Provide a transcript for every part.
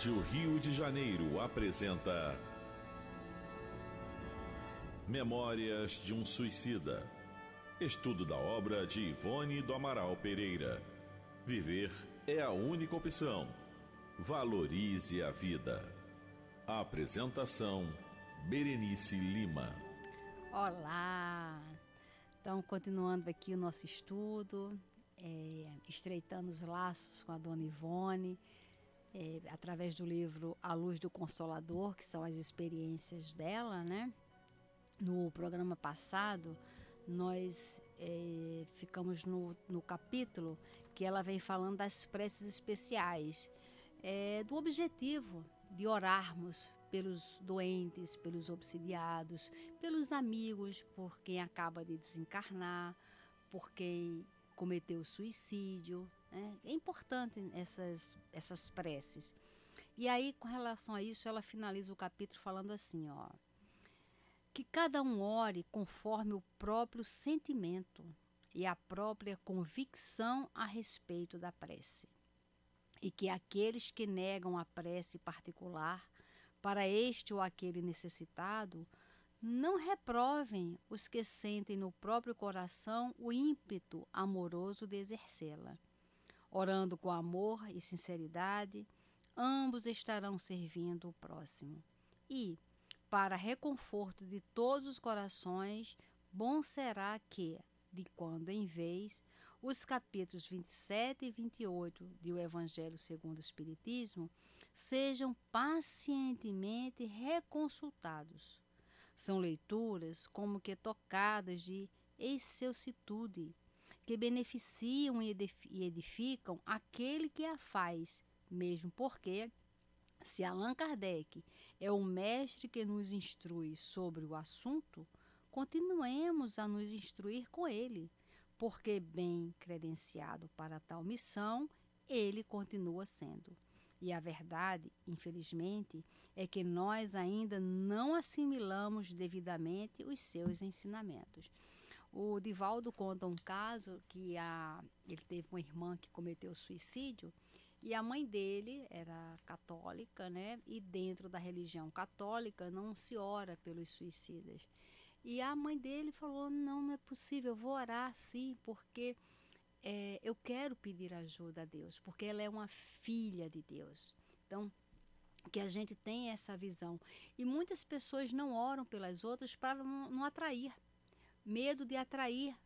Rádio Rio de Janeiro apresenta Memórias de um Suicida. Estudo da obra de Ivone do Amaral Pereira. Viver é a única opção. Valorize a vida. Apresentação: Berenice Lima. Olá! Então, continuando aqui o nosso estudo, estreitando os laços com a dona Ivone, através do livro A Luz do Consolador, que são as experiências dela, né? No programa passado, nós ficamos no capítulo que ela vem falando das preces especiais, do objetivo de orarmos pelos doentes, pelos obsidiados, pelos amigos, por quem acaba de desencarnar, por quem cometeu suicídio. É importante essas preces. E aí, com relação a isso, ela finaliza o capítulo falando assim, que cada um ore conforme o próprio sentimento e a própria convicção a respeito da prece. E que aqueles que negam a prece particular para este ou aquele necessitado, não reprovem os que sentem no próprio coração o ímpeto amoroso de exercê-la. Orando com amor e sinceridade, ambos estarão servindo o próximo. E, para reconforto de todos os corações, bom será que, de quando em vez, os capítulos 27 e 28 do Evangelho segundo o Espiritismo sejam pacientemente reconsultados. São leituras como que tocadas de excelsitude, que beneficiam e edificam aquele que a faz, mesmo porque, se Allan Kardec é o mestre que nos instrui sobre o assunto, continuemos a nos instruir com ele, porque bem credenciado para tal missão, ele continua sendo. E a verdade, infelizmente, é que nós ainda não assimilamos devidamente os seus ensinamentos. O Divaldo conta um caso que ele teve uma irmã que cometeu suicídio e a mãe dele era católica, né? E dentro da religião católica não se ora pelos suicidas. E a mãe dele falou, não é possível, eu vou orar sim, porque eu quero pedir ajuda a Deus, porque ela é uma filha de Deus. Então, que a gente tenha essa visão. E muitas pessoas não oram pelas outras para não atrair. Medo de atrair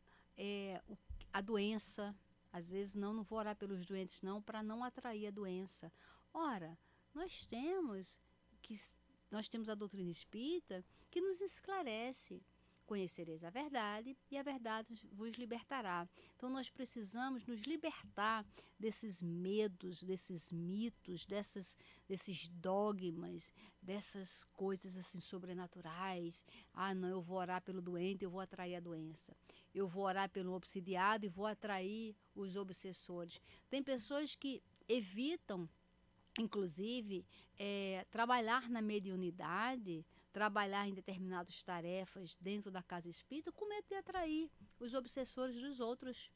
a doença. Às vezes, não vou orar pelos doentes não, para não atrair a doença. Ora, nós temos a doutrina espírita que nos esclarece. Conhecereis a verdade e a verdade vos libertará. Então nós precisamos nos libertar desses medos, desses mitos, desses dogmas, dessas coisas assim sobrenaturais. Não, eu vou orar pelo doente, eu vou atrair a doença. Eu vou orar pelo obsidiado e vou atrair os obsessores. Tem pessoas que evitam, inclusive, trabalhar na mediunidade, trabalhar em determinadas tarefas dentro da casa espírita, com medo de atrair os obsessores dos outros.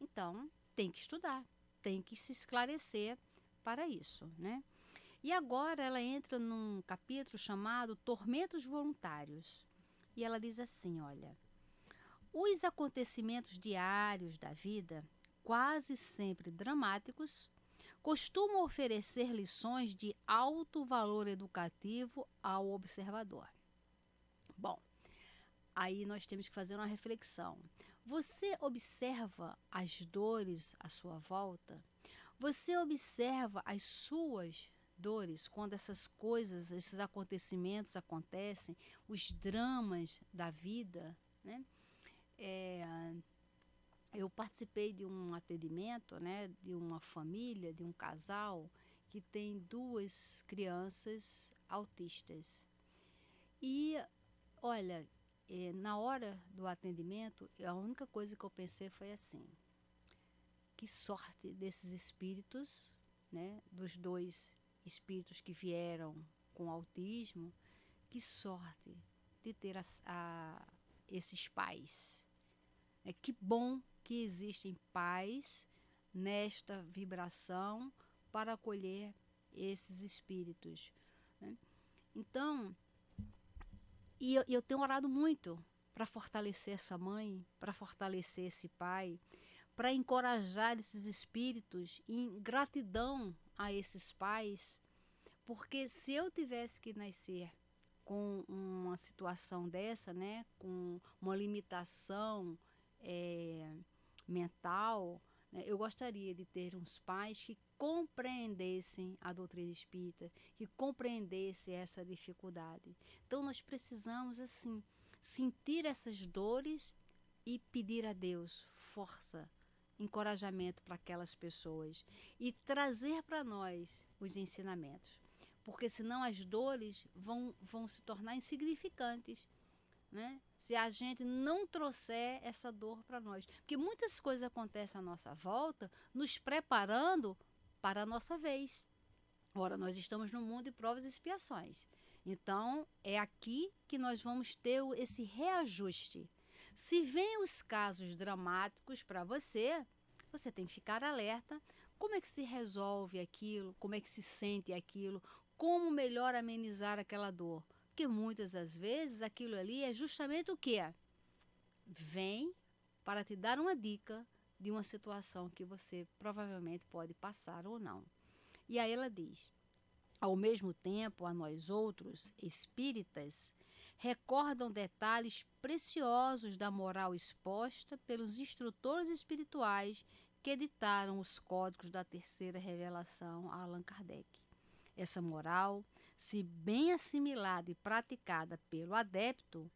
Então, tem que estudar, tem que se esclarecer para isso, né? E agora ela entra num capítulo chamado Tormentos Voluntários. E ela diz assim, olha, os acontecimentos diários da vida, quase sempre dramáticos, costumam oferecer lições de alto valor educativo ao observador. Bom, aí nós temos que fazer uma reflexão. Você observa as dores à sua volta? Você observa as suas dores quando essas coisas, esses acontecimentos acontecem, os dramas da vida, né? Eu participei de um atendimento, né, de uma família, de um casal que tem 2 crianças autistas. E, olha, na hora do atendimento, a única coisa que eu pensei foi assim, que sorte desses espíritos, né, dos 2 espíritos que vieram com autismo, que sorte de ter esses pais. Que bom que existem pais nesta vibração para acolher esses espíritos, né? Então, eu tenho orado muito para fortalecer essa mãe, para fortalecer esse pai, para encorajar esses espíritos em gratidão a esses pais, porque se eu tivesse que nascer com uma situação dessa, né, com uma limitação mental, né, eu gostaria de ter uns pais que compreendessem a doutrina espírita, que compreendessem essa dificuldade. Então nós precisamos, assim, sentir essas dores e pedir a Deus força, encorajamento para aquelas pessoas e trazer para nós os ensinamentos, porque senão as dores vão se tornar insignificantes, né? Se a gente não trouxer essa dor para nós, porque muitas coisas acontecem à nossa volta, nos preparando para a nossa vez. Ora, nós estamos no mundo de provas e expiações, então é aqui que nós vamos ter esse reajuste. Se vem os casos dramáticos para você, você tem que ficar alerta. Como é que se resolve aquilo? Como é que se sente aquilo? Como melhor amenizar aquela dor? Porque muitas das vezes aquilo ali é justamente o que? Vem para te dar uma dica de uma situação que você provavelmente pode passar ou não. E aí ela diz: ao mesmo tempo, a nós outros, espíritas, recordam detalhes preciosos da moral exposta pelos instrutores espirituais que editaram os códigos da terceira revelação a Allan Kardec. Essa moral, se bem assimilada e praticada pelo adepto,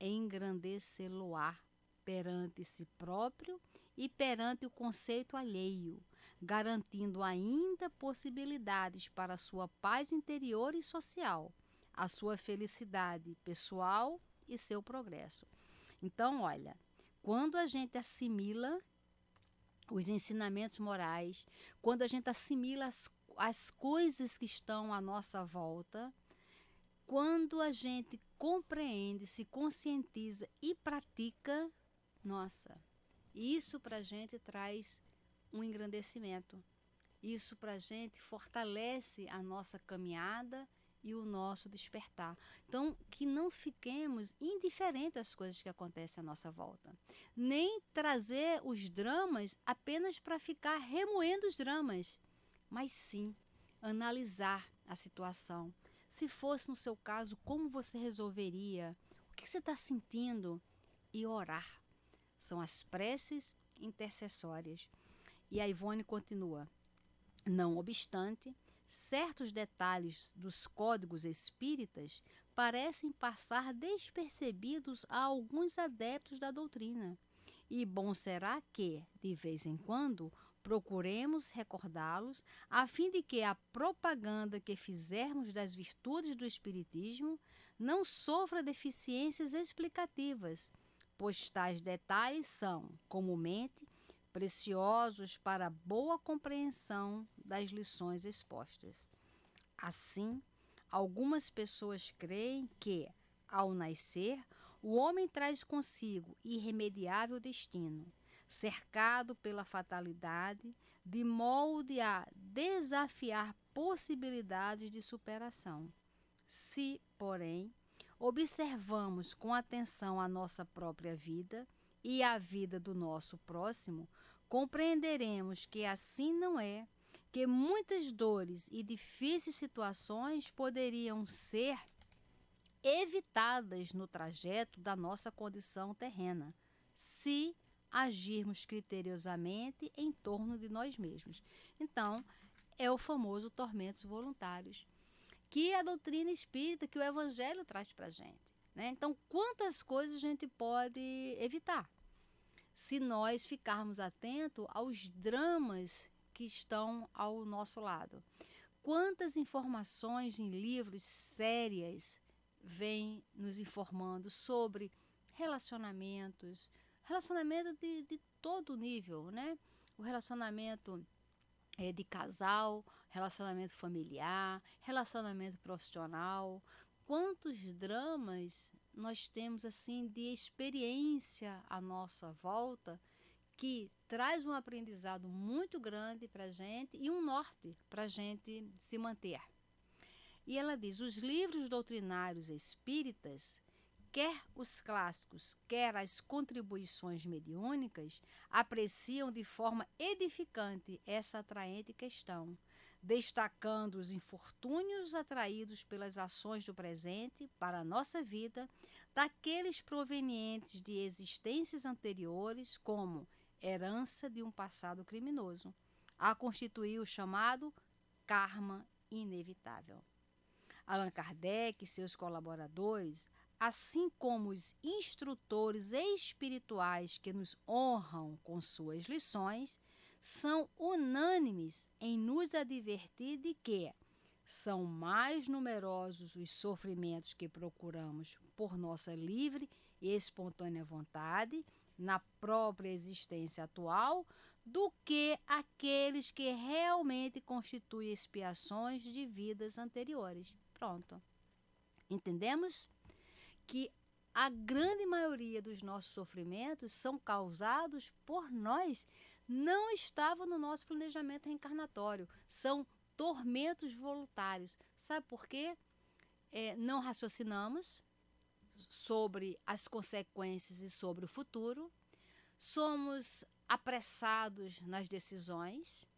engrandecê-lo-á perante si próprio e perante o conceito alheio, garantindo ainda possibilidades para a sua paz interior e social, a sua felicidade pessoal e seu progresso. Então, olha, quando a gente assimila os ensinamentos morais, quando a gente assimila as coisas que estão à nossa volta, quando a gente compreende, se conscientiza e pratica, nossa, isso para a gente traz um engrandecimento. Isso para a gente fortalece a nossa caminhada e o nosso despertar. Então, que não fiquemos indiferentes às coisas que acontecem à nossa volta. Nem trazer os dramas apenas para ficar remoendo os dramas, mas sim analisar a situação. Se fosse no seu caso, como você resolveria? O que você está sentindo? E orar. São as preces intercessórias. E a Ivone continua: não obstante, certos detalhes dos códigos espíritas parecem passar despercebidos a alguns adeptos da doutrina. E bom será que, de vez em quando, procuremos recordá-los, a fim de que a propaganda que fizermos das virtudes do Espiritismo não sofra deficiências explicativas, pois tais detalhes são, comumente, preciosos para a boa compreensão das lições expostas. Assim, algumas pessoas creem que, ao nascer, o homem traz consigo irremediável destino, cercado pela fatalidade, de modo a desafiar possibilidades de superação. Se, porém, observamos com atenção a nossa própria vida e a vida do nosso próximo, compreenderemos que assim não é, que muitas dores e difíceis situações poderiam ser evitadas no trajeto da nossa condição terrena, se agirmos criteriosamente em torno de nós mesmos. Então, é o famoso tormentos voluntários, que a doutrina espírita, que o evangelho traz para a gente, né? Então, quantas coisas a gente pode evitar se nós ficarmos atentos aos dramas que estão ao nosso lado? Quantas informações em livros sérias vêm nos informando sobre relacionamentos, relacionamento de todo nível, né? O relacionamento de casal, relacionamento familiar, relacionamento profissional. Quantos dramas nós temos assim de experiência à nossa volta que traz um aprendizado muito grande para a gente e um norte para a gente se manter. E ela diz: os livros doutrinários espíritas, quer os clássicos, quer as contribuições mediúnicas, apreciam de forma edificante essa atraente questão, destacando os infortúnios atraídos pelas ações do presente para a nossa vida, daqueles provenientes de existências anteriores, como herança de um passado criminoso, a constituir o chamado karma inevitável. Allan Kardec e seus colaboradores, assim como os instrutores espirituais que nos honram com suas lições, são unânimes em nos advertir de que são mais numerosos os sofrimentos que procuramos por nossa livre e espontânea vontade na própria existência atual do que aqueles que realmente constituem expiações de vidas anteriores. Pronto. Entendemos que a grande maioria dos nossos sofrimentos são causados por nós, não estavam no nosso planejamento reencarnatório, são tormentos voluntários. Sabe por quê? Não raciocinamos sobre as consequências e sobre o futuro, somos apressados nas decisões,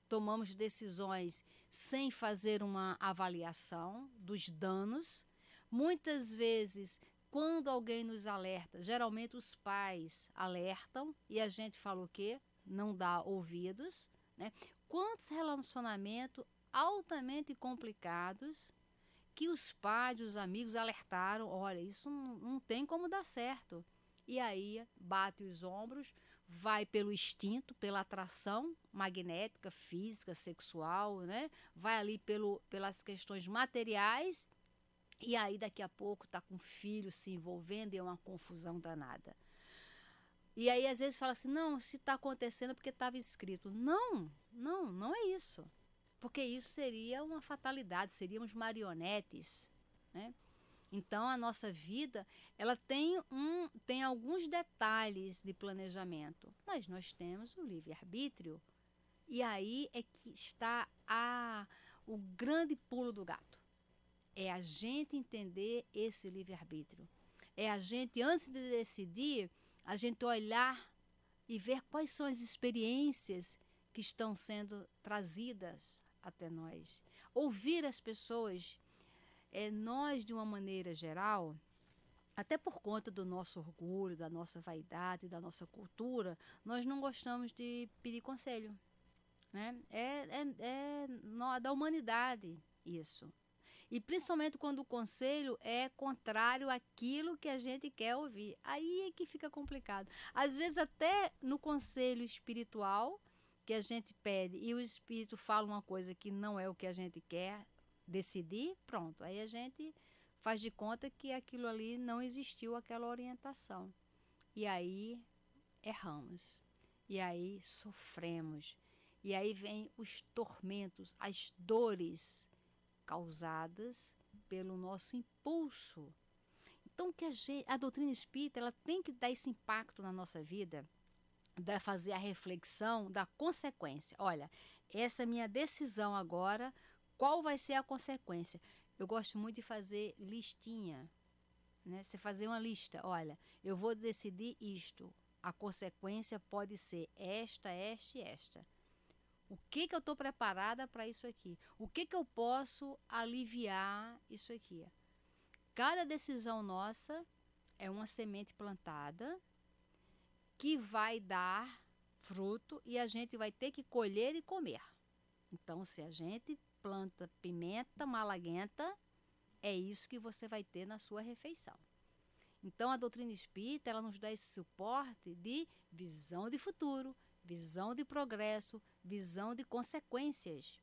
tomamos decisões sem fazer uma avaliação dos danos. Muitas vezes, quando alguém nos alerta, geralmente os pais alertam e a gente fala o quê? Não dá ouvidos, né? Quantos relacionamentos altamente complicados que os pais, os amigos alertaram, olha, isso não tem como dar certo. E aí bate os ombros, vai pelo instinto, pela atração magnética, física, sexual, né? Vai ali pelas questões materiais, e aí daqui a pouco está com o filho se envolvendo e é uma confusão danada. E aí às vezes fala assim, não, se está acontecendo é porque estava escrito. Não é isso. Porque isso seria uma fatalidade, seríamos marionetes, né? Então, a nossa vida, ela tem alguns detalhes de planejamento, mas nós temos o livre-arbítrio. E aí é que está o grande pulo do gato. É a gente entender esse livre-arbítrio. É a gente, antes de decidir, a gente olhar e ver quais são as experiências que estão sendo trazidas até nós. Ouvir as pessoas. Nós, de uma maneira geral, até por conta do nosso orgulho, da nossa vaidade, da nossa cultura, nós não gostamos de pedir conselho, né? Da humanidade isso. E principalmente quando o conselho é contrário àquilo que a gente quer ouvir. Aí é que fica complicado. Às vezes até no conselho espiritual que a gente pede e o espírito fala uma coisa que não é o que a gente quer decidir, pronto. Aí a gente faz de conta que aquilo ali não existiu, aquela orientação. E aí erramos. E aí sofremos. E aí vem os tormentos, as dores causadas pelo nosso impulso. Então que a doutrina espírita ela tem que dar esse impacto na nossa vida, de fazer a reflexão da consequência. Olha, essa minha decisão agora, qual vai ser a consequência? Eu gosto muito de fazer listinha, né? Você fazer uma lista, olha, eu vou decidir isto, a consequência pode ser esta, esta e esta. O que eu estou preparada para isso aqui? O que eu posso aliviar isso aqui? Cada decisão nossa é uma semente plantada que vai dar fruto e a gente vai ter que colher e comer. Então, se a gente planta pimenta malaguenta, é isso que você vai ter na sua refeição. Então, a doutrina espírita ela nos dá esse suporte de visão de futuro, visão de progresso, visão de consequências.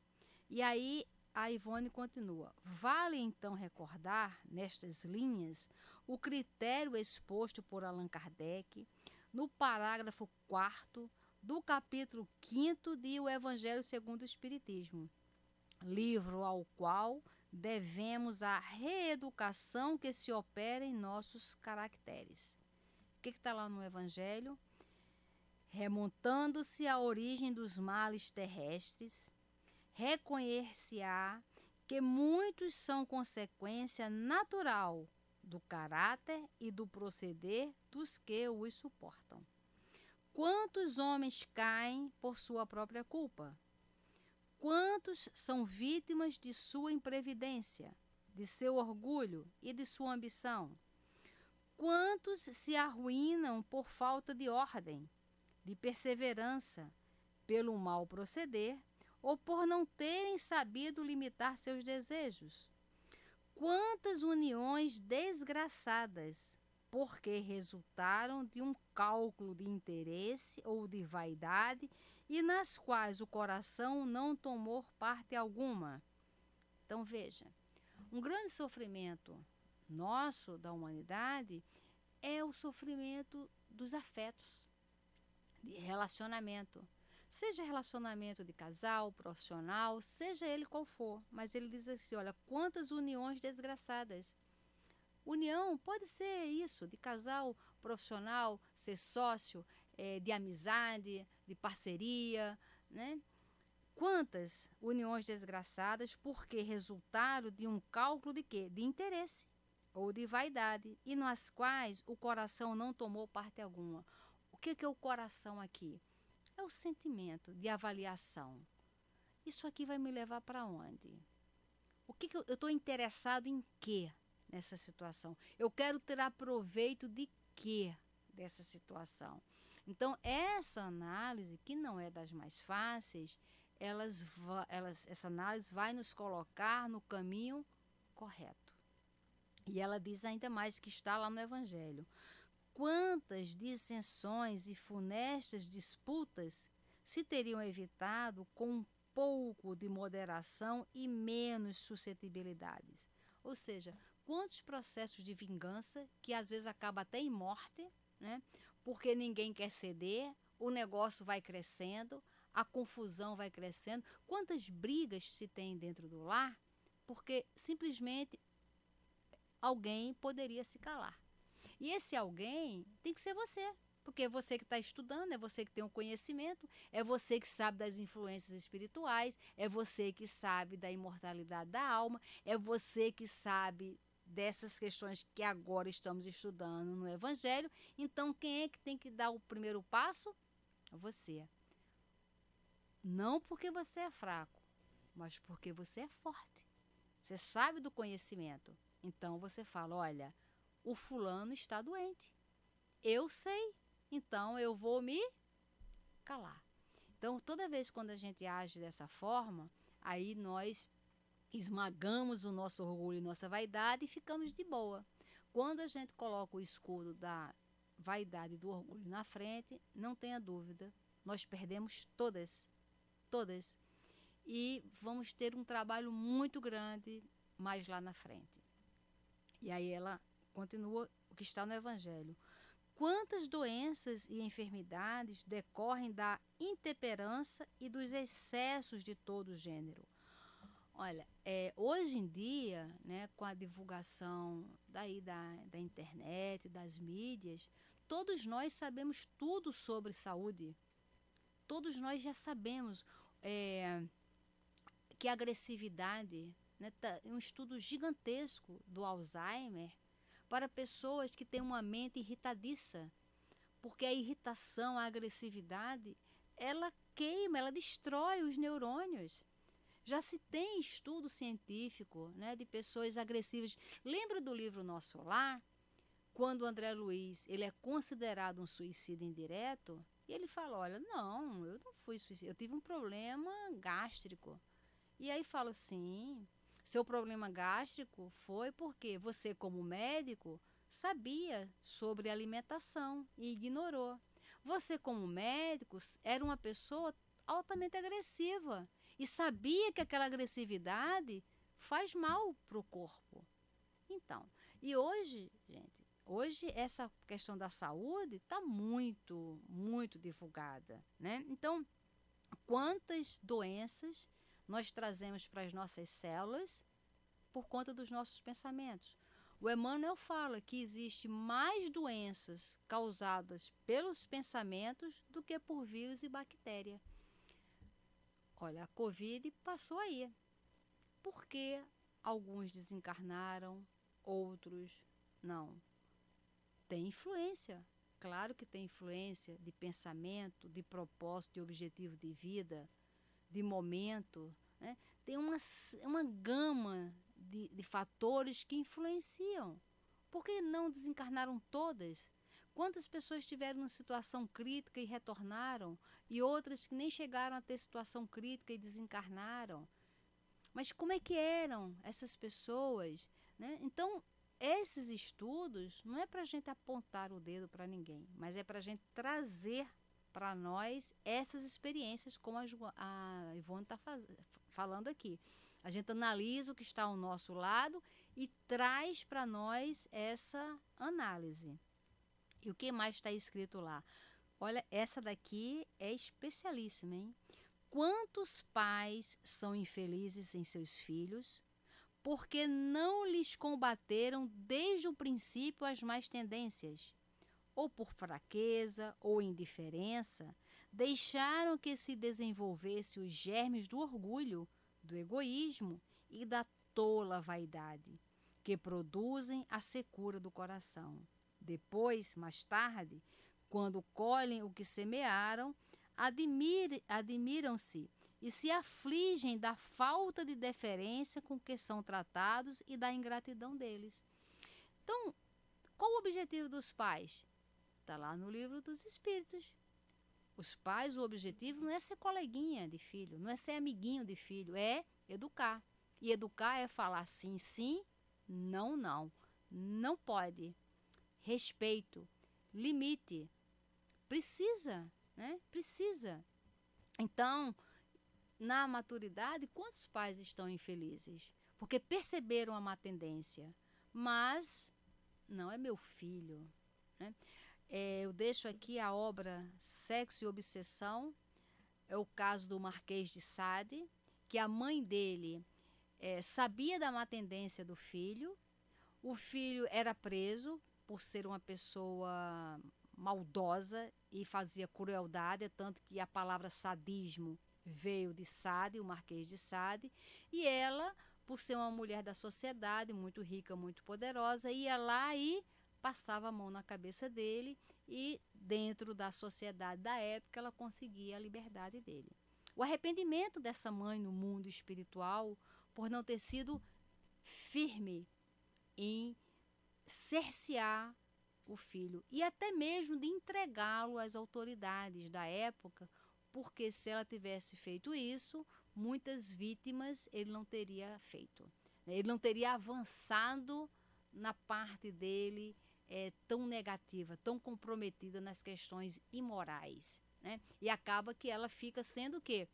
E aí a Ivone continua. Vale então recordar, nestas linhas, o critério exposto por Allan Kardec no parágrafo 4º do capítulo 5º de O Evangelho segundo o Espiritismo, livro ao qual devemos a reeducação que se opera em nossos caracteres. O que está lá no Evangelho? remontando-se à origem dos males terrestres, reconhecer-se-á que muitos são consequência natural do caráter e do proceder dos que os suportam. Quantos homens caem por sua própria culpa? Quantos são vítimas de sua imprevidência, de seu orgulho e de sua ambição? Quantos se arruinam por falta de ordem, de perseverança, pelo mau proceder ou por não terem sabido limitar seus desejos? Quantas uniões desgraçadas, porque resultaram de um cálculo de interesse ou de vaidade e nas quais o coração não tomou parte alguma. Então veja, um grande sofrimento nosso, da humanidade, é o sofrimento dos afetos, de relacionamento. Seja relacionamento de casal, profissional, seja ele qual for. Mas ele diz assim, olha, quantas uniões desgraçadas. União pode ser isso, de casal, profissional, ser sócio, de amizade, de parceria, né? Quantas uniões desgraçadas porque resultaram de um cálculo de quê? De interesse ou de vaidade, e nas quais o coração não tomou parte alguma. O que é o coração aqui? É o sentimento de avaliação. Isso aqui vai me levar para onde? O que eu estou interessado em quê nessa situação? Eu quero tirar proveito de quê dessa situação? Então, essa análise, que não é das mais fáceis, essa análise vai nos colocar no caminho correto. E ela diz ainda mais, que está lá no Evangelho. Quantas dissensões e funestas disputas se teriam evitado com um pouco de moderação e menos suscetibilidades? Ou seja, quantos processos de vingança que às vezes acaba até em morte, né? Porque ninguém quer ceder, o negócio vai crescendo, a confusão vai crescendo. Quantas brigas se tem dentro do lar porque simplesmente alguém poderia se calar. E esse alguém tem que ser você, porque é você que está estudando, é você que tem o conhecimento, é você que sabe das influências espirituais, é você que sabe da imortalidade da alma, é você que sabe dessas questões que agora estamos estudando no Evangelho. Então, quem é que tem que dar o primeiro passo? Você. Não porque você é fraco, mas porque você é forte. Você sabe do conhecimento. Então, você fala, olha, o fulano está doente. Eu sei, então eu vou me calar. Então, toda vez quando a gente age dessa forma, aí nós esmagamos o nosso orgulho e nossa vaidade e ficamos de boa. Quando a gente coloca o escudo da vaidade e do orgulho na frente, não tenha dúvida, nós perdemos todas. E vamos ter um trabalho muito grande mais lá na frente. E aí ela continua o que está no Evangelho. Quantas doenças e enfermidades decorrem da intemperança e dos excessos de todo gênero? Olha, hoje em dia, né, com a divulgação da internet, das mídias, todos nós sabemos tudo sobre saúde. Todos nós já sabemos que a agressividade, né, um estudo gigantesco do Alzheimer para pessoas que têm uma mente irritadiça, porque a irritação, a agressividade, ela queima, ela destrói os neurônios. Já se tem estudo científico, né, de pessoas agressivas. Lembra do livro Nosso Lar? Quando o André Luiz ele é considerado um suicídio indireto, e ele fala, olha, não, eu não fui suicídio, eu tive um problema gástrico. E aí fala assim, seu problema gástrico foi porque você, como médico, sabia sobre alimentação e ignorou. Você, como médico, era uma pessoa altamente agressiva e sabia que aquela agressividade faz mal para o corpo. Então, e hoje, gente, essa questão da saúde está muito, muito divulgada, né? Então, quantas doenças nós trazemos para as nossas células por conta dos nossos pensamentos? O Emmanuel fala que existe mais doenças causadas pelos pensamentos do que por vírus e bactéria. Olha, a Covid passou aí. Por que alguns desencarnaram, outros não? Tem influência. Claro que tem influência de pensamento, de propósito, de objetivo de vida, de momento, né? Tem uma gama de fatores que influenciam. Por que não desencarnaram todas? Quantas pessoas estiveram em situação crítica e retornaram, e outras que nem chegaram a ter situação crítica e desencarnaram? Mas como é que eram essas pessoas, né? Então, esses estudos não é para a gente apontar o dedo para ninguém, mas é para a gente trazer para nós essas experiências, como a Ivone está falando aqui. A gente analisa o que está ao nosso lado e traz para nós essa análise. E o que mais está escrito lá? Olha, essa daqui é especialíssima, hein? Quantos pais são infelizes em seus filhos porque não lhes combateram desde o princípio as más tendências? Ou por fraqueza ou indiferença, deixaram que se desenvolvesse os germes do orgulho, do egoísmo e da tola vaidade, que produzem a secura do coração. Depois, mais tarde, quando colhem o que semearam, admiram-se e se afligem da falta de deferência com que são tratados e da ingratidão deles. Então, qual o objetivo dos pais? Está lá no Livro dos Espíritos. Os pais, o objetivo não é ser coleguinha de filho, não é ser amiguinho de filho, é educar. E educar é falar sim, sim, não, não. Não pode. Respeito, limite. Precisa, né? Precisa. Então, na maturidade, quantos pais estão infelizes? Porque perceberam a má tendência, mas não é meu filho, né? Eu deixo aqui a obra Sexo e Obsessão. É o caso do Marquês de Sade, que a mãe dele sabia da má tendência do filho. O filho era preso por ser uma pessoa maldosa e fazia crueldade, tanto que a palavra sadismo veio de Sade, o Marquês de Sade, e ela, por ser uma mulher da sociedade, muito rica, muito poderosa, ia lá e passava a mão na cabeça dele, e dentro da sociedade da época ela conseguia a liberdade dele. O arrependimento dessa mãe no mundo espiritual por não ter sido firme em cercear o filho e até mesmo de entregá-lo às autoridades da época, porque se ela tivesse feito isso, muitas vítimas ele não teria feito. Ele não teria avançado na parte dele tão negativa, tão comprometida nas questões imorais, né? E acaba que ela fica sendo o quê?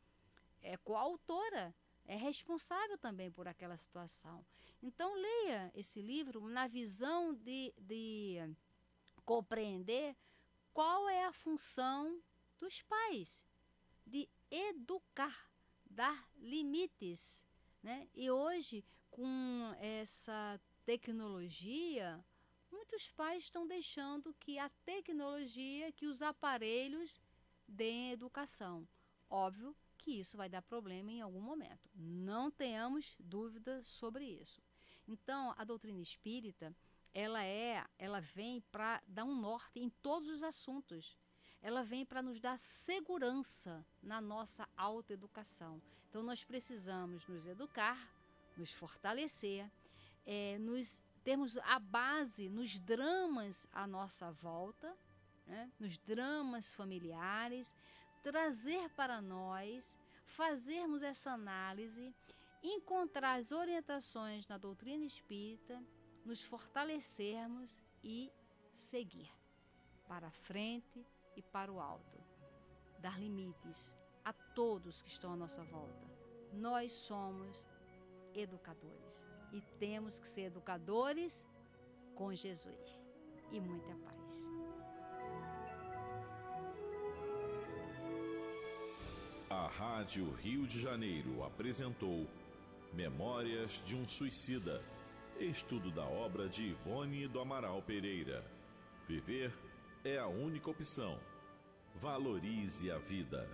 Coautora, é responsável também por aquela situação. Então, leia esse livro na visão de compreender qual é a função dos pais, de educar, dar limites, né? E hoje, com essa tecnologia, muitos pais estão deixando que a tecnologia, que os aparelhos deem educação. Óbvio que isso vai dar problema em algum momento. Não tenhamos dúvida sobre isso. Então, a doutrina espírita, ela vem para dar um norte em todos os assuntos. Ela vem para nos dar segurança na nossa autoeducação. Então, nós precisamos nos educar, nos fortalecer, termos a base nos dramas à nossa volta, né? Nos dramas familiares, trazer para nós, fazermos essa análise, encontrar as orientações na doutrina espírita, nos fortalecermos e seguir para a frente e para o alto. Dar limites a todos que estão à nossa volta. Nós somos educadores e temos que ser educadores com Jesus. E muita paz. A Rádio Rio de Janeiro apresentou Memórias de um Suicida, Estudo da obra de Ivone do Amaral Pereira. Viver é a única opção. Valorize a vida.